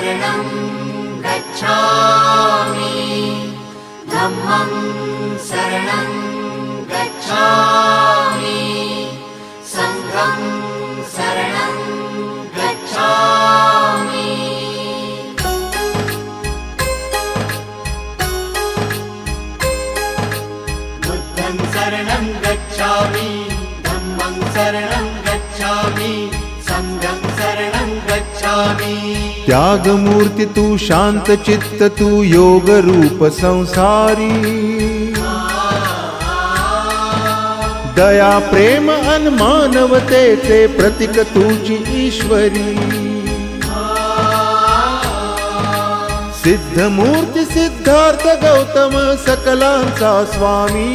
शरणं गच्छामि धम्मं शरणं गच्छामि संघं शरणं गच्छामि बुद्धं शरणं गच्छामि धम्मं शरणं गच्छामि संघं शरणं गच्छामि। त्यागमूर्ती तू शांत चित्त तू योग रूप संसारी दया प्रेम अन मानवतेचे प्रतीक तुझी ईश्वरी सिद्धमूर्ती सिद्धार्थ गौतम सकलांचा स्वामी